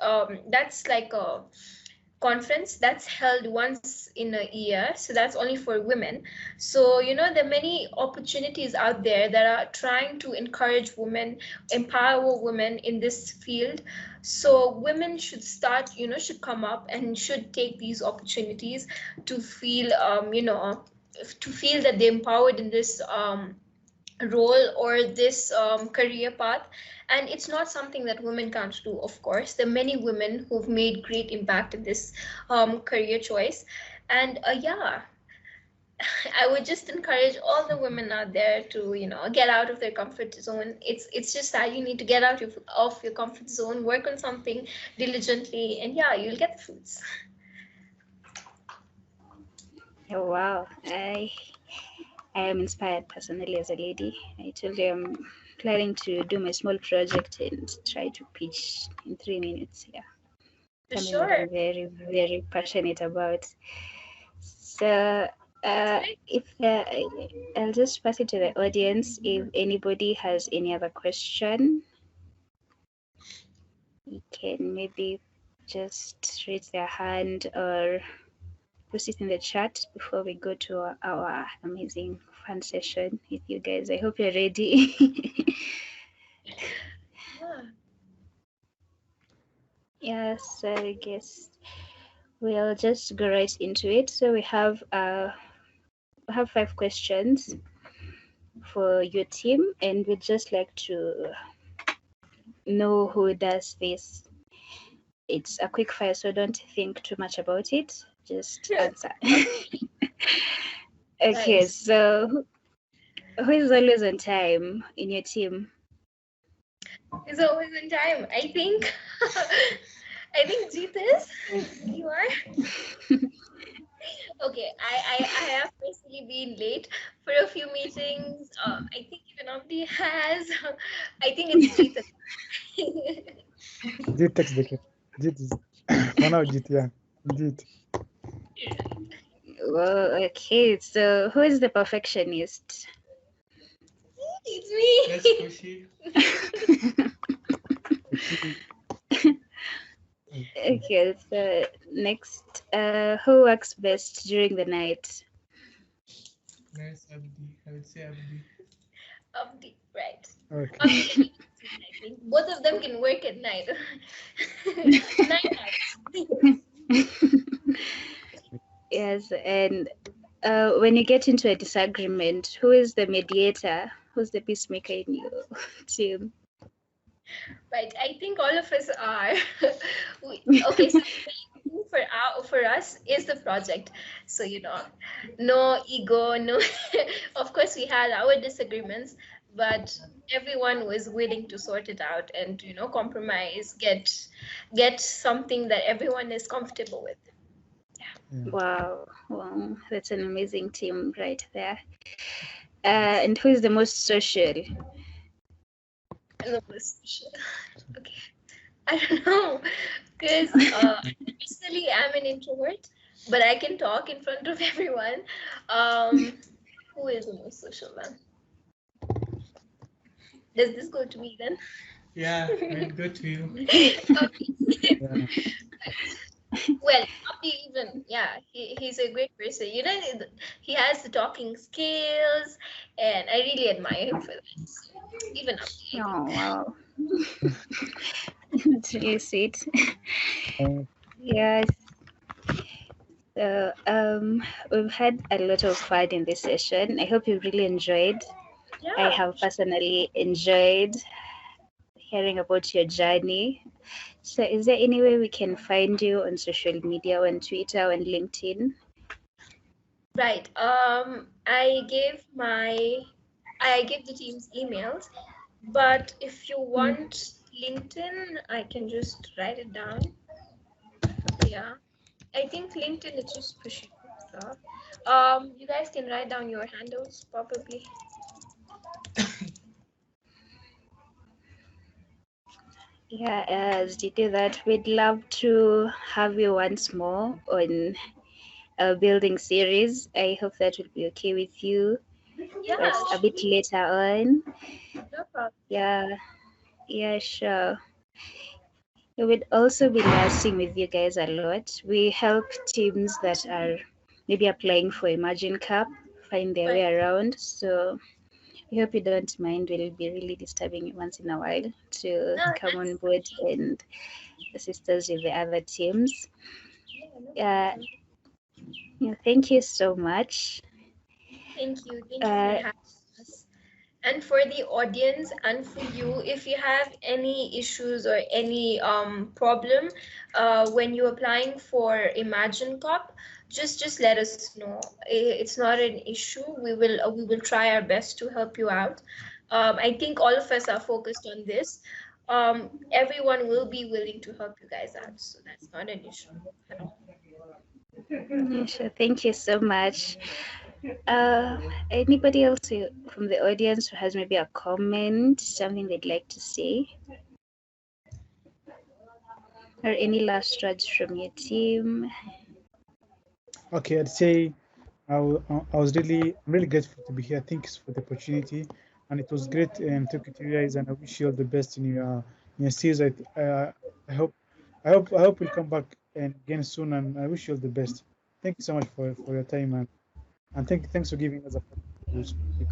That's like a conference that's held once in a year. So that's only for women. So, there are many opportunities out there that are trying to encourage women, empower women in this field. So women should start, should come up and should take these opportunities to feel, to feel that they're empowered in this role or this career path. And it's not something that women can't do. Of course, there are many women who've made great impact in this career choice. And yeah, I would just encourage all the women out there to, get out of their comfort zone. It's just that you need to get out of your comfort zone, work on something diligently, and yeah, you'll get the fruits. Oh, wow. I am inspired personally as a lady. I told you I'm planning to do my small project and try to pitch in 3 minutes. Yeah. For Something sure. that I'm very, very passionate about. So if I'll just pass it to the audience. If anybody has any other question, you can maybe just raise their hand or post it in the chat before we go to our amazing fun session with you guys. I hope you're ready. Yeah. Yes, so I guess we'll just go right into it. So we have 5 questions for your team, and we'd just like to know who does this. It's a quick fire, so don't think too much about it. Just answer. Okay, Nice. so who is always on time in your team? It's always in time. I think Jeet is. You are. Okay, I have personally been late for a few meetings. I think even Amdi has. I think it's Jeet. Jit takes the cake. Jit is for now. Jit, yeah, Jit. Well, okay, so who is the perfectionist? It's me. Let's proceed. Okay, so next, who works best during the night? Nice, Abdi. I would say Abdi. Amdi, right. Okay. Amdi can even sleep, I think. Both of them can work at night. Night. Yes, and when you get into a disagreement, who is the mediator? Who's the peacemaker in your team? Right, I think all of us are. Okay, so for us is the project. So no ego, no. Of course, we had our disagreements, but everyone was willing to sort it out and compromise, get something that everyone is comfortable with. Wow, that's an amazing team right there. And who is the most social? The most social. Okay, I don't know, because personally I'm an introvert, but I can talk in front of everyone. Who is the most social one? Does this go to me then? Yeah, we'll go to you. Okay. Yeah. Well, Abdi even, yeah, he's a great person. You know, he has the talking skills, and I really admire him for that. So, even Abdi, I Oh, think. wow. That's really sweet. Uh, Yes. So, we've had a lot of fun in this session. I hope you really enjoyed. I Yeah, have personally enjoyed hearing about your journey. So, is there any way we can find you on social media, on Twitter, on LinkedIn? right. I gave the team's emails, but if you want LinkedIn, I can just write it down. Yeah, I think LinkedIn is just pushing. So, you guys can write down your handles probably. Yeah, as you do that, we'd love to have you once more on a building series. I hope that will be okay with you, Yeah, but a bit later on. no problem. Yeah, sure. We would also be liaising with you guys a lot. We help teams that are maybe applying for Imagine Cup find their way Right. around. So we hope you don't mind. We'll be really disturbing you once in a while to No, come on that's board and assist us with the other teams. yeah, no Yeah, problem. yeah, thank you so much. Thank you. Thank you for Uh, having us. And for the audience and for you, if you have any issues or any problem when you're applying for Imagine Cup, just let us know. It's not an issue. We will try our best to help you out. I think all of us are focused on this. Everyone will be willing to help you guys out, so that's not an issue at all. yeah, sure. Thank you so much. Anybody else from the audience who has maybe a comment, something they'd like to say, or any last words from your team? okay, I'd say I'm really grateful to be here. Thanks for the opportunity, and it was great talking to you guys. And I wish you all the best in your series. I hope you'll come back and again soon. And I wish you all the best. Thank you so much for your time and thanks for giving us a platform to speak.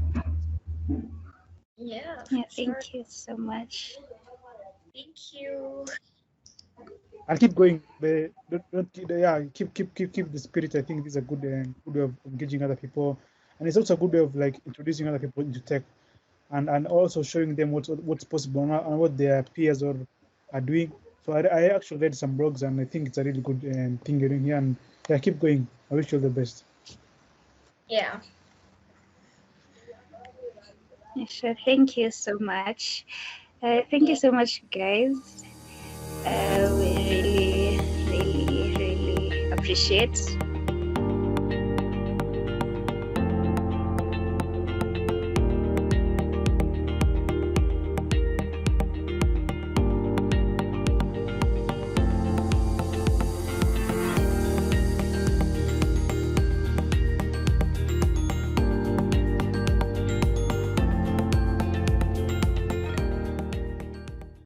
Yeah, Yeah, for sure. thank you so much. Thank you. I'll keep going, but yeah, keep the spirit. I think this is a good way of engaging other people, and it's also a good way of like introducing other people into tech, and also showing them what's possible and what their peers are doing. So I actually read some blogs, and I think it's a really good thing you're doing here. And yeah, keep going. I wish you all the best. Yeah. Yeah, sure. Thank you so much. Thank you Yeah. so much, guys. We really, really, really appreciate